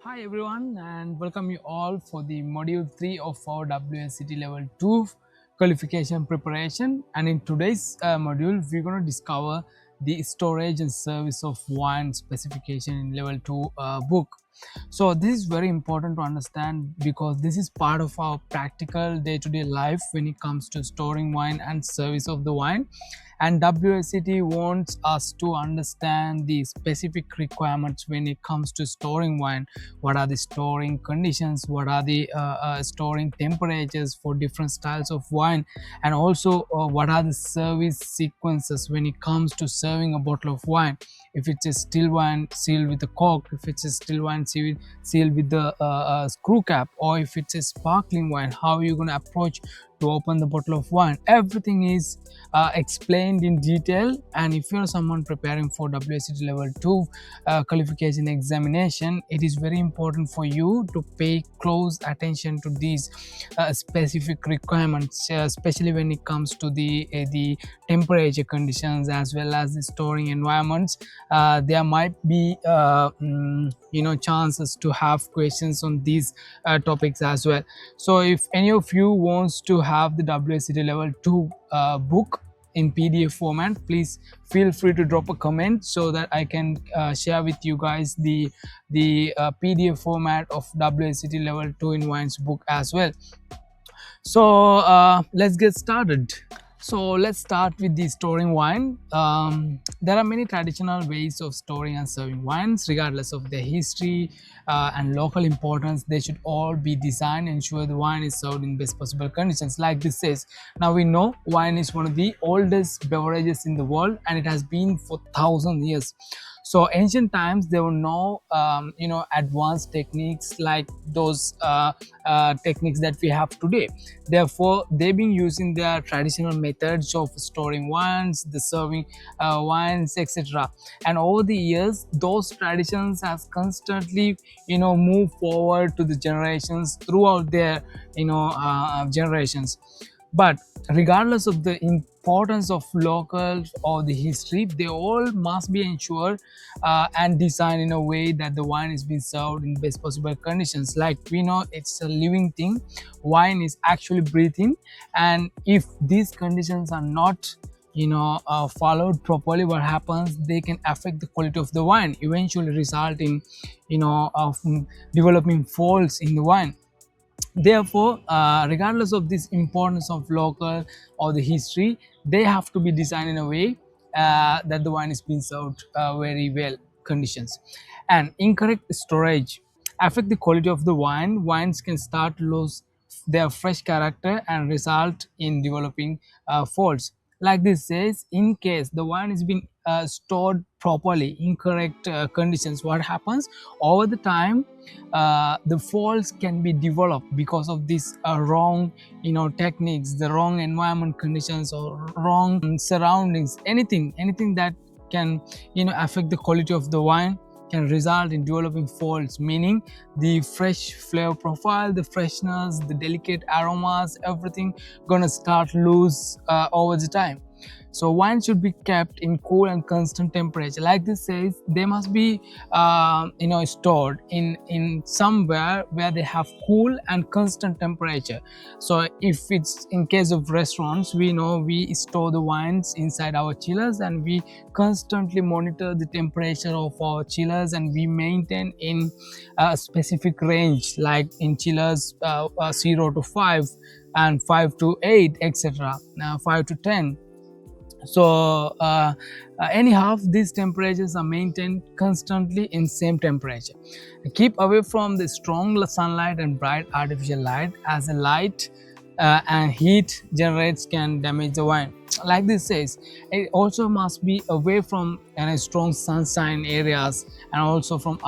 Hi everyone and welcome you all for the module 3 of our WSET Level 2 qualification preparation, and in today's module we're going to discover the storage and service of wine specification in level 2 book. So this is very important to understand because this is part of our practical day-to-day life when it comes to storing wine and service of the wine, and WSET wants us to understand the specific requirements when it comes to storing wine. What are the storing conditions, what are the storing temperatures for different styles of wine, and also what are the service sequences when it comes to serving a bottle of wine. If it's a still wine sealed with a cork, if it's a still wine sealed with the screw cap, or if it's a sparkling wine, how are you going to approach to open the bottle of wine. Everything is explained in detail, and if you're someone preparing for WSET level 2 qualification examination, it is very important for you to pay close attention to these specific requirements, especially when it comes to the temperature conditions as well as the storing environments. There might be chances to have questions on these topics as well. So if any of you wants to have the WSET level 2 book in PDF format, please feel free to drop a comment so that I can share with you guys the PDF format of WSET level 2 in wines book as well. So let's get started. So let's start with the storing wine. There are many traditional ways of storing and serving wines, regardless of their history and local importance. They should all be designed and ensure the wine is served in best possible conditions. Like this says, now we know wine is one of the oldest beverages in the world, and it has been for 1,000 years. So ancient times there were no advanced techniques like those techniques that we have today. Therefore they've been using their traditional methods of storing wines, the serving wines, etc. And over the years those traditions has constantly moved forward to the generations throughout their generations. But regardless of the importance of local or the history, they all must be ensured and designed in a way that the wine is being served in best possible conditions. Like we know, it's a living thing. Wine is actually breathing, and if these conditions are not followed properly, what happens, they can affect the quality of the wine, eventually result in of developing faults in the wine. Therefore regardless of this importance of local or the history, they have to be designed in a way that the wine is being served very well conditions. And incorrect storage affect the quality of the wine. Wines can start to lose their fresh character and result in developing faults. Like this says, in case the wine is being stored properly incorrect conditions, what happens over the time, the faults can be developed because of these wrong techniques, the wrong environment conditions, or wrong surroundings. Anything that can affect the quality of the wine can result in developing faults, meaning the fresh flavor profile, the freshness, the delicate aromas, everything gonna start lose over the time. So wine should be kept in cool and constant temperature. Like this says, they must be stored in somewhere where they have cool and constant temperature. So if it's in case of restaurants, we know we store the wines inside our chillers, and we constantly monitor the temperature of our chillers, and we maintain in a specific range, like in chillers 0 to 5 and 5 to 8, etc., 5 to 10. So anyhow, these temperatures are maintained constantly in same temperature. Keep away from the strong sunlight and bright artificial light, as the light and heat generates can damage the wine. Like this says, it also must be away from strong sunshine areas, and also from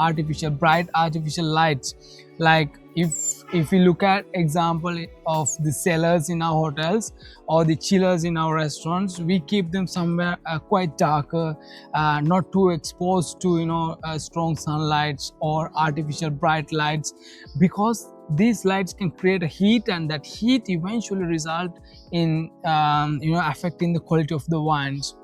bright artificial lights. Like if we look at example of the cellars in our hotels or the chillers in our restaurants, we keep them somewhere quite darker, not too exposed to strong sunlights or artificial bright lights, because these lights can create a heat, and that heat eventually result in affecting the quality of the wines.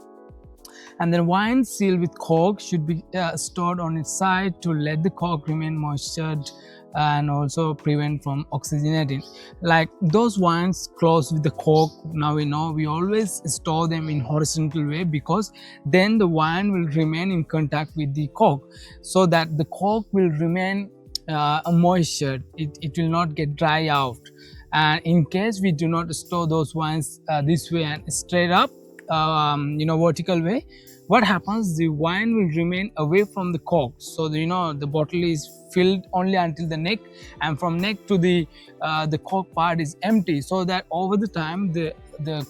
And then wine sealed with cork should be stored on its side to let the cork remain moistured and also prevent from oxygenating. Like those wines closed with the cork, now we know we always store them in horizontal way, because then the wine will remain in contact with the cork, so that the cork will remain moisture. It will not get dry out. And in case we do not store those wines this way and straight up, vertical way, what happens, the wine will remain away from the cork. So the bottle is filled only until the neck, and from neck to the cork part is empty, so that over the time the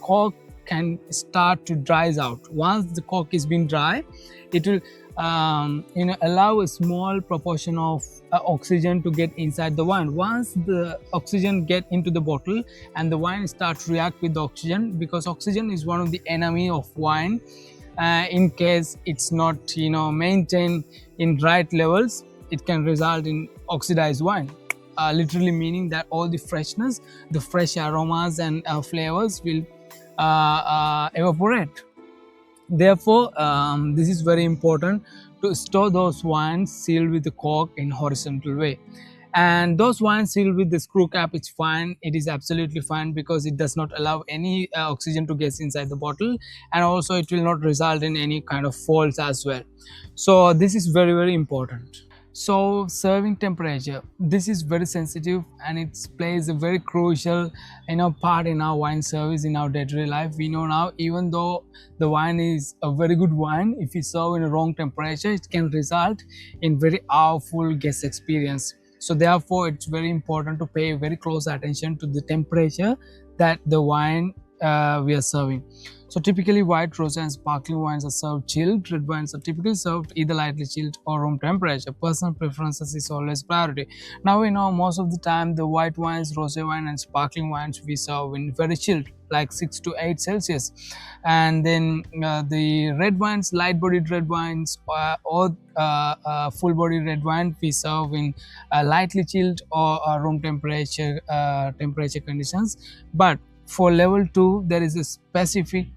cork can start to dries out. Once the cork is been dry, it will allow a small proportion of oxygen to get inside the wine. Once the oxygen get into the bottle and the wine start to react with the oxygen, because oxygen is one of the enemy of wine. In case it's not maintained in right levels, it can result in oxidized wine, literally meaning that all the freshness, the fresh aromas and flavors will evaporate. Therefore, this is very important to store those wines sealed with the cork in horizontal way. And those wines sealed with the screw cap, it's fine, it is absolutely fine, because it does not allow any oxygen to get inside the bottle, and also it will not result in any kind of faults as well. So this is very, very important. So serving temperature, this is very sensitive, and it plays a very crucial part in our wine service in our day-to-day life. We know now, even though the wine is a very good wine, if we serve in a wrong temperature, it can result in very awful guest experience. So therefore it's very important to pay very close attention to the temperature that the wine we are serving. So typically white, rosé and sparkling wines are served chilled. Red wines are typically served either lightly chilled or room temperature. Personal preferences is always priority. Now we know most of the time the white wines, rosé wine and sparkling wines we serve in very chilled, like 6 to 8 Celsius. And then the red wines, light bodied red wines or full bodied red wine we serve in lightly chilled or room temperature conditions. But for level 2 there is a specific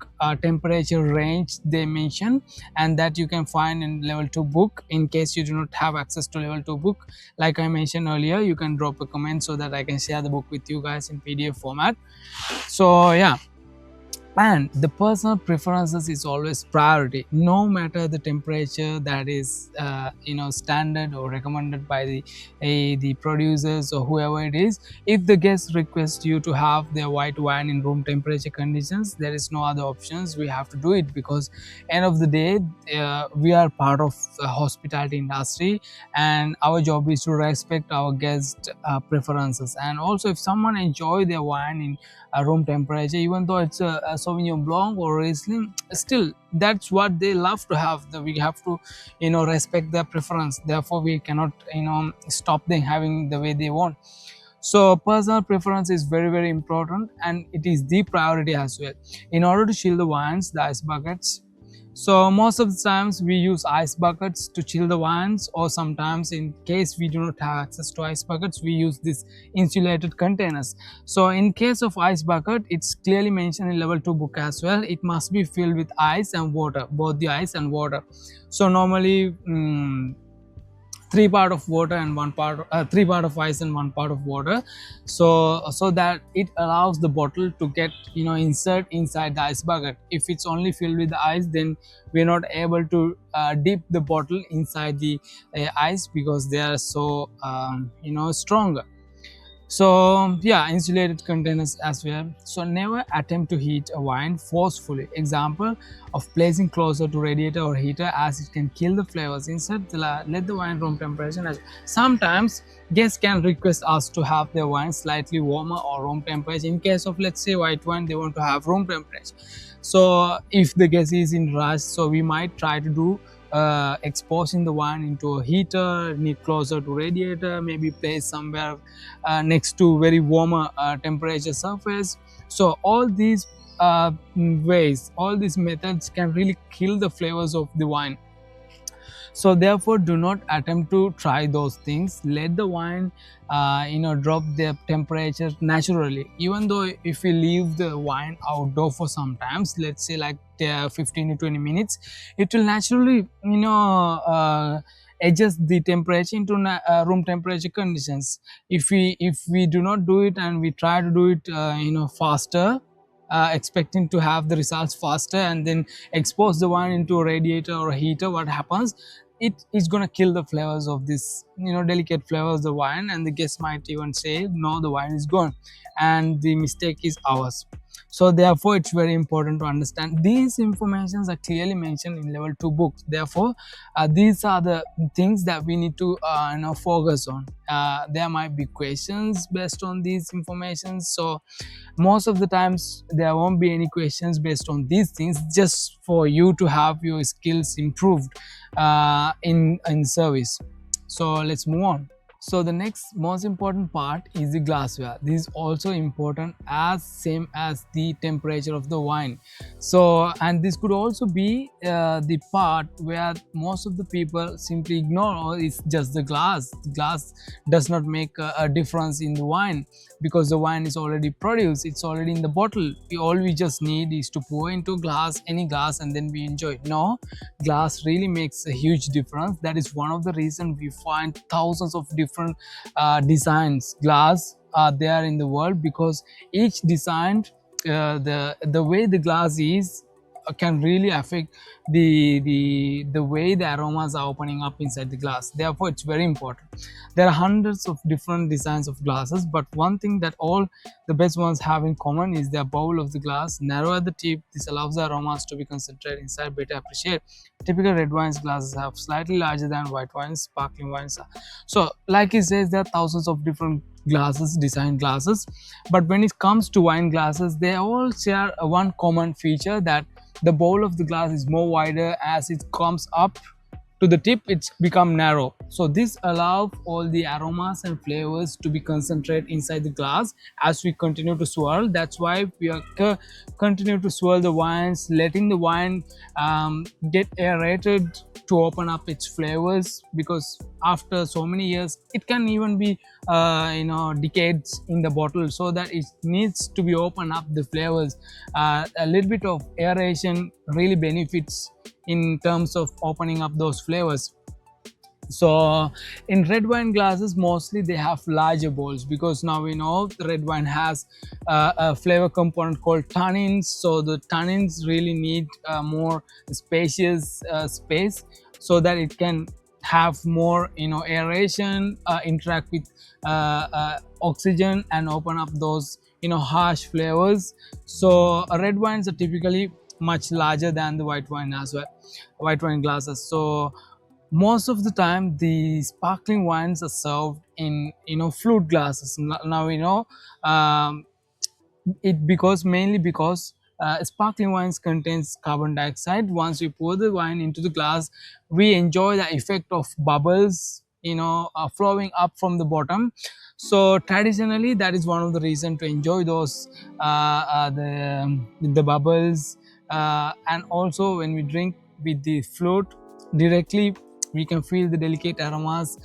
temperature range they mention, and that you can find in level 2 book. In case you do not have access to level 2 book, like I mentioned earlier, you can drop a comment so that I can share the book with you guys in PDF format. So yeah, and the personal preferences is always priority, no matter the temperature that is standard or recommended by the producers or whoever it is. If the guest requests you to have their white wine in room temperature conditions, there is no other options, we have to do it, because end of the day we are part of the hospitality industry, and our job is to respect our guest preferences. And also, if someone enjoy their wine in room temperature, even though it's a Sauvignon Blanc or Riesling, still that's what they love to have. We have to respect their preference. Therefore we cannot stop them having the way they want. So personal preference is very, very important, and it is the priority as well. In order to chill the wines, the ice buckets, so most of the times we use ice buckets to chill the wines, or sometimes in case we do not have access to ice buckets, we use these insulated containers. So in case of ice bucket, it's clearly mentioned in level 2 book as well, it must be filled with ice and water, both the ice and water. So normally 3 part of water and 1 part 3 part of ice and 1 part of water, so that it allows the bottle to get insert inside the ice bucket. If it's only filled with the ice, then we're not able to dip the bottle inside the ice, because they are so stronger. So yeah, insulated containers as well. So never attempt to heat a wine forcefully. Example of placing closer to radiator or heater, as it can kill the flavors. Instead, let the wine room temperature. Sometimes guests can request us to have their wine slightly warmer or room temperature. In case of, let's say, white wine, they want to have room temperature. So if the guest is in rush, so we might try to do exposing the wine into a heater, need closer to radiator, maybe place somewhere next to very warmer temperature surface. So all these ways, all these methods can really kill the flavors of the wine. So therefore do not attempt to try those things. Let the wine drop their temperature naturally. Even though if we leave the wine outdoor for some times, let's say like 15 to 20 minutes, it will naturally adjust the temperature into room temperature conditions. If we do not do it and we try to do it faster, expecting to have the results faster, and then expose the wine into a radiator or a heater, what happens, it is going to kill the flavors of this delicate flavors of the wine, and the guest might even say no, the wine is gone, and the mistake is ours. So therefore it's very important to understand these informations are clearly mentioned in level 2 books. Therefore these are the things that we need to focus on. There might be questions based on these information, so most of the times there won't be any questions based on these things, just for you to have your skills improved in service. So let's move on. So the next most important part is the glassware. This is also important as same as the temperature of the wine. So, and this could also be the part where most of the people simply ignore, or it's just the glass. The glass does not make a difference in the wine, because the wine is already produced, it's already in the bottle. All we just need is to pour into glass, any glass, and then we enjoy. No, glass really makes a huge difference. That is one of the reasons we find thousands of different designs glass are there in the world, because each design, the way the glass is, can really affect the way the aromas are opening up inside the glass. Therefore it's very important. There are hundreds of different designs of glasses, but one thing that all the best ones have in common is their bowl of the glass narrow at the tip. This allows the aromas to be concentrated inside, better appreciate. Typical red wines glasses have slightly larger than white wines, sparkling wines are. So like it says, there are thousands of different glasses, design glasses, but when it comes to wine glasses, they all share one common feature, that the bowl of the glass is more wider. As it comes up to the tip, it's become narrow. So this allows all the aromas and flavors to be concentrated inside the glass as we continue to swirl. That's why we are continue to swirl the wines, letting the wine get aerated to open up its flavors, because after so many years it can even be decades in the bottle, so that it needs to be open up the flavors. A little bit of aeration really benefits in terms of opening up those flavors. So in red wine glasses, mostly they have larger bowls, because now we know the red wine has a flavor component called tannins. So the tannins really need more spacious space, so that it can have more aeration, interact with oxygen, and open up those harsh flavors. So red wines are typically much larger than the white wine as well, white wine glasses. So most of the time the sparkling wines are served in flute glasses. Now we know it, because mainly because sparkling wines contains carbon dioxide. Once we pour the wine into the glass, we enjoy the effect of bubbles flowing up from the bottom. So traditionally that is one of the reasons to enjoy those the bubbles. And also when we drink with the flute directly, we can feel the delicate aromas,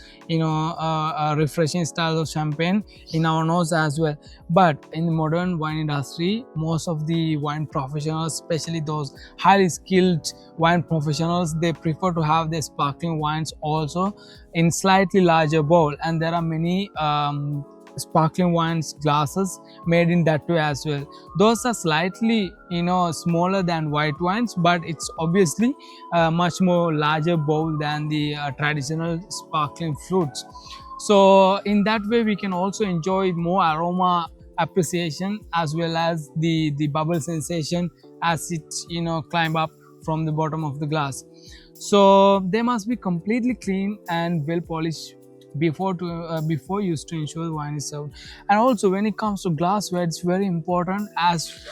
refreshing styles of champagne in our nose as well. But in the modern wine industry, most of the wine professionals, especially those highly skilled wine professionals, they prefer to have their sparkling wines also in slightly larger bowl, and there are many sparkling wines glasses made in that way as well. Those are slightly smaller than white wines, but it's obviously a much more larger bowl than the traditional sparkling fruits. So in that way we can also enjoy more aroma appreciation, as well as the bubble sensation as it climb up from the bottom of the glass. So they must be completely clean and well polished before used to ensure the wine is served. And also when it comes to glassware, it's very important. As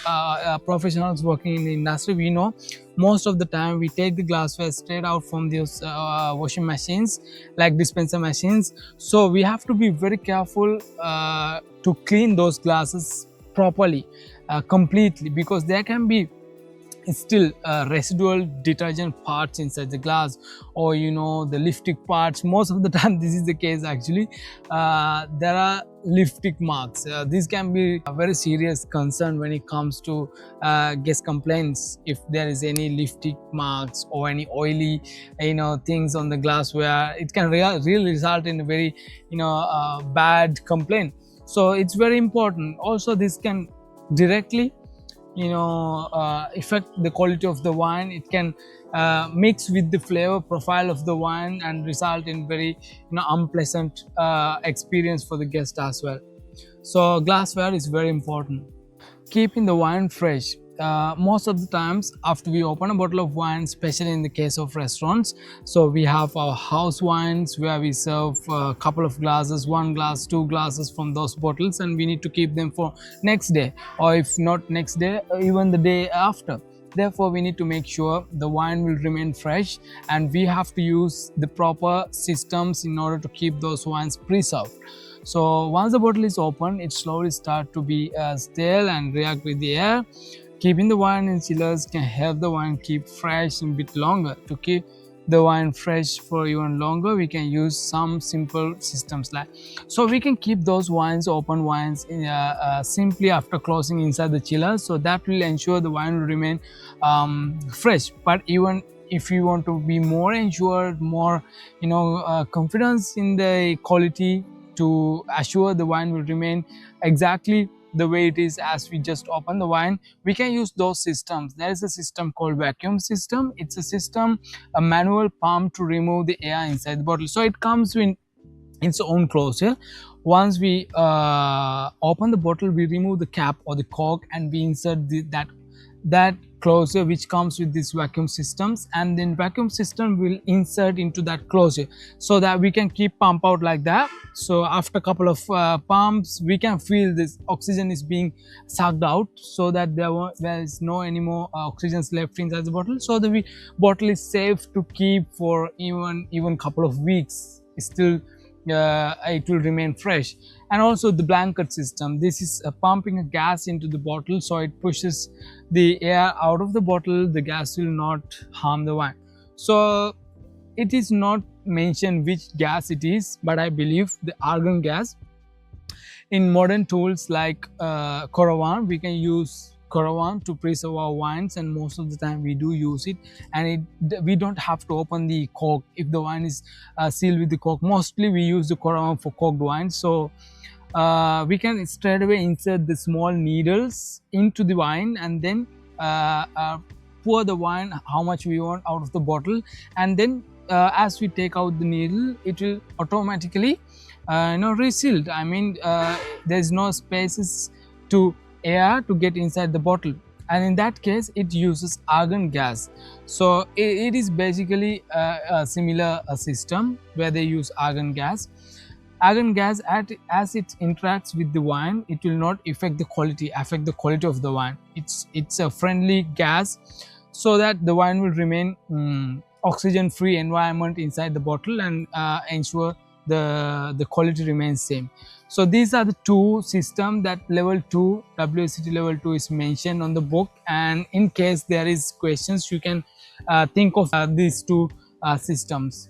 professionals working in the industry, we know most of the time we take the glassware straight out from those washing machines, like dispenser machines. So we have to be very careful to clean those glasses properly, completely, because there can be still residual detergent parts inside the glass, or the lipstick parts. Most of the time this is the case actually. There are lipstick marks. This can be a very serious concern when it comes to guest complaints. If there is any lipstick marks or any oily things on the glassware, it can really result in a very bad complaint. So it's very important. Also, this can directly affect the quality of the wine. It can mix with the flavor profile of the wine and result in very unpleasant experience for the guest as well. So glassware is very important. Keeping the wine fresh. Most of the times after we open a bottle of wine, especially in the case of restaurants, so we have our house wines where we serve a couple of glasses, one glass, two glasses from those bottles, and we need to keep them for next day, or if not next day, even the day after. Therefore, we need to make sure the wine will remain fresh, and we have to use the proper systems in order to keep those wines preserved. So once the bottle is open, it slowly start to be stale and react with the air. Keeping the wine in chillers can help the wine keep fresh a bit longer. To keep the wine fresh for even longer, we can use some simple systems like, so we can keep those wines, open wines, simply after closing inside the chiller, so that will ensure the wine will remain fresh. But even if you want to be more ensured, more confidence in the quality, to assure the wine will remain exactly the way it is as we just open the wine, we can use those systems. There is a system called vacuum system. It's a system, a manual pump to remove the air inside the bottle. So it comes in its own closure. Once we open the bottle, we remove the cap or the cork, and we insert that closure which comes with these vacuum systems, and then vacuum system will insert into that closure, so that we can keep pump out like that. So after a couple of pumps, we can feel this oxygen is being sucked out, so that there is no any more oxygen left inside the bottle, so the bottle is safe to keep for even couple of weeks. Still it will remain fresh. And also the blanket system, this is pumping a gas into the bottle, so it pushes the air out of the bottle. The gas will not harm the wine. So it is not mentioned which gas it is, but I believe the argon gas. In modern tools like Coravan, we can use Coravan to preserve our wines, and most of the time we do use it, and we don't have to open the cork if the wine is sealed with the cork. Mostly we use the Coravan for corked wine, so we can straight away insert the small needles into the wine, and then pour the wine how much we want out of the bottle, and then as we take out the needle, it will automatically resealed. I mean, there's no spaces to air to get inside the bottle, and in that case it uses argon gas. So it is basically a similar system where they use argon gas. Argon gas, as it interacts with the wine, it will not affect the quality of the wine. It's a friendly gas, so that the wine will remain oxygen free environment inside the bottle, and ensure the quality remains same. So these are the two systems that level 2, WSET level 2 is mentioned on the book, and in case there is questions, you can think of these two systems.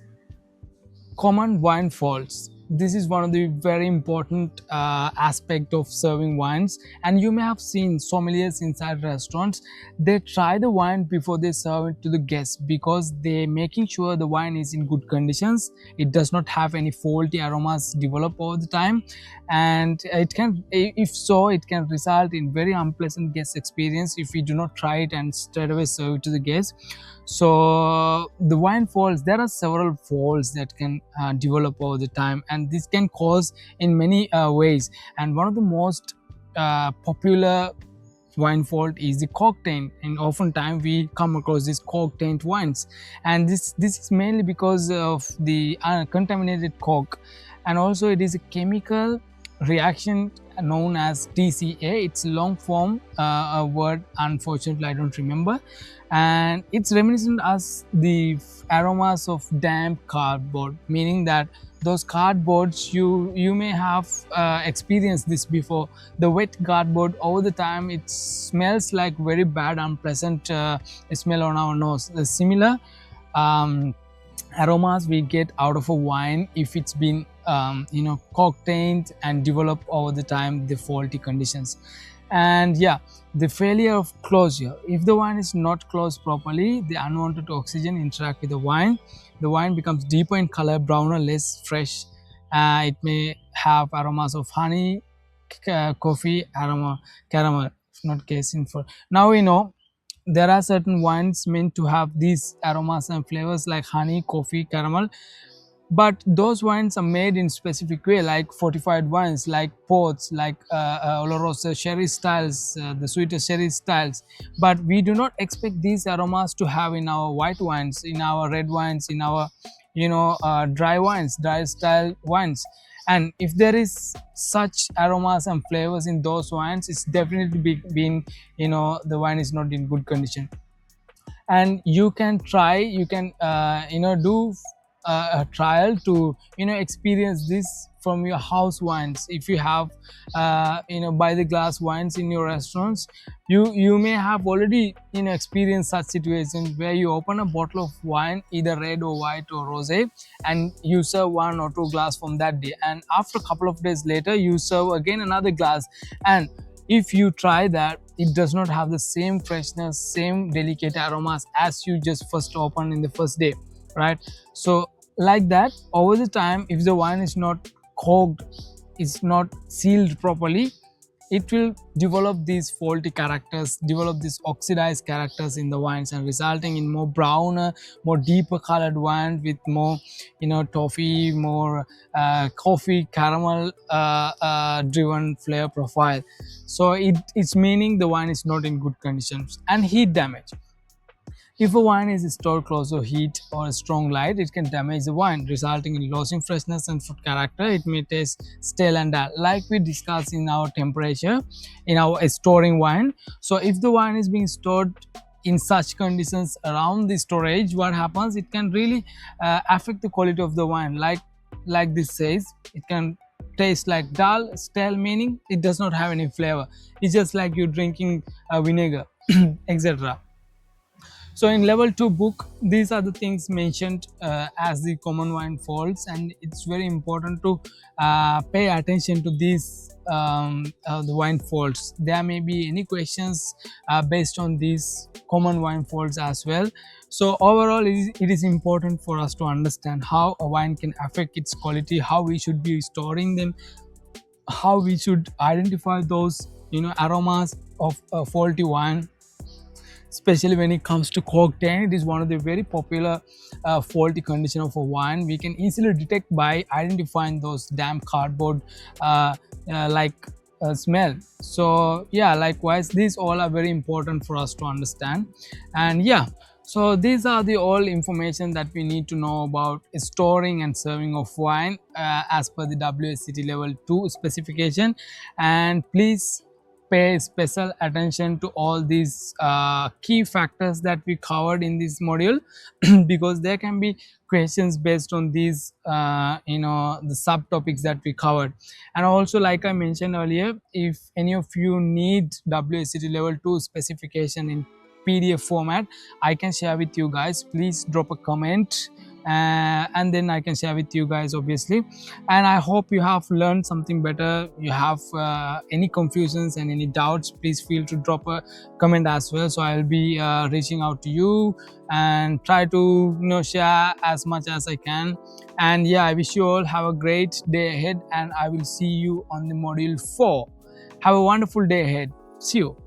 Common wine faults. This is one of the very important aspect of serving wines, and you may have seen sommeliers inside restaurants. They try the wine before they serve it to the guests, because they're making sure the wine is in good conditions, it does not have any faulty aromas develop over the time, and it can, if so, it can result in very unpleasant guest experience if we do not try it and straight away serve it to the guests. So the wine faults, there are several faults that can develop over the time, and this can cause in many ways. And one of the most popular wine fault is the cork taint, and oftentimes we come across these cork taint wines, and this is mainly because of the contaminated cork, and also it is a chemical reaction known as TCA. It's long form a word, unfortunately I don't remember, and it's reminiscent as the aromas of damp cardboard, meaning that those cardboards, you may have experienced this before. The wet cardboard, over the time it smells like very bad, unpleasant smell on our nose. The similar um, aromas we get out of a wine if it's been cocktailed and developed over the time the faulty conditions. And yeah, the failure of closure, if the wine is not closed properly, the unwanted oxygen interact with the wine becomes deeper in color, browner, less fresh. It may have aromas of honey, coffee, aroma, caramel, if not case in for. Now we know there are certain wines meant to have these aromas and flavors like honey, coffee, caramel, but those wines are made in specific way, like fortified wines, like ports, like olorosa sherry styles, the sweeter sherry styles. But we do not expect these aromas to have in our white wines, in our red wines, in our dry wines, dry style wines. And if there is such aromas and flavors in those wines, it's definitely been, the wine is not in good condition. And you can try, you can do a trial to experience this from your house wines. If you have by the glass wines in your restaurants, you may have already experienced such situations where you open a bottle of wine, either red or white or rosé, and you serve one or two glass from that day, and after a couple of days later you serve again another glass, and if you try that, it does not have the same freshness, same delicate aromas as you just first opened in the first day, right? So like that, over the time, if the wine is not corked, it's not sealed properly, it will develop these faulty characters, develop these oxidized characters in the wines, and resulting in more browner, more deeper colored wine with more toffee, more coffee, caramel driven flavor profile. So it's meaning the wine is not in good conditions. And heat damage, if a wine is stored close to heat or a strong light, it can damage the wine, resulting in losing freshness and fruit character. It may taste stale and dull, like we discussed in our temperature, in our storing wine. So if the wine is being stored in such conditions around the storage, what happens? It can really affect the quality of the wine. Like this says, it can taste like dull, stale, meaning it does not have any flavor. It's just like you're drinking vinegar, etc. So in level 2 book, these are the things mentioned as the common wine faults, and it's very important to pay attention to these the wine faults. There may be any questions based on these common wine faults as well. So overall, it is important for us to understand how a wine can affect its quality, how we should be storing them, how we should identify those aromas of a faulty wine, especially when it comes to cork tan. It is one of the very popular faulty condition of a wine. We can easily detect by identifying those damp cardboard like smell. So yeah, likewise, these all are very important for us to understand. And yeah, so these are the all information that we need to know about storing and serving of wine as per the WSET level 2 specification. And please pay special attention to all these key factors that we covered in this module because there can be questions based on these the subtopics that we covered. And also, like I mentioned earlier, if any of you need WSET level 2 specification in PDF format, I can share with you guys. Please drop a comment and then I can share with you guys, obviously. And I hope you have learned something better. You have any confusions and any doubts, please feel to drop a comment as well. So I'll be reaching out to you and try to share as much as I can. And yeah, I wish you all have a great day ahead, and I will see you on the module 4. Have a wonderful day ahead. See you.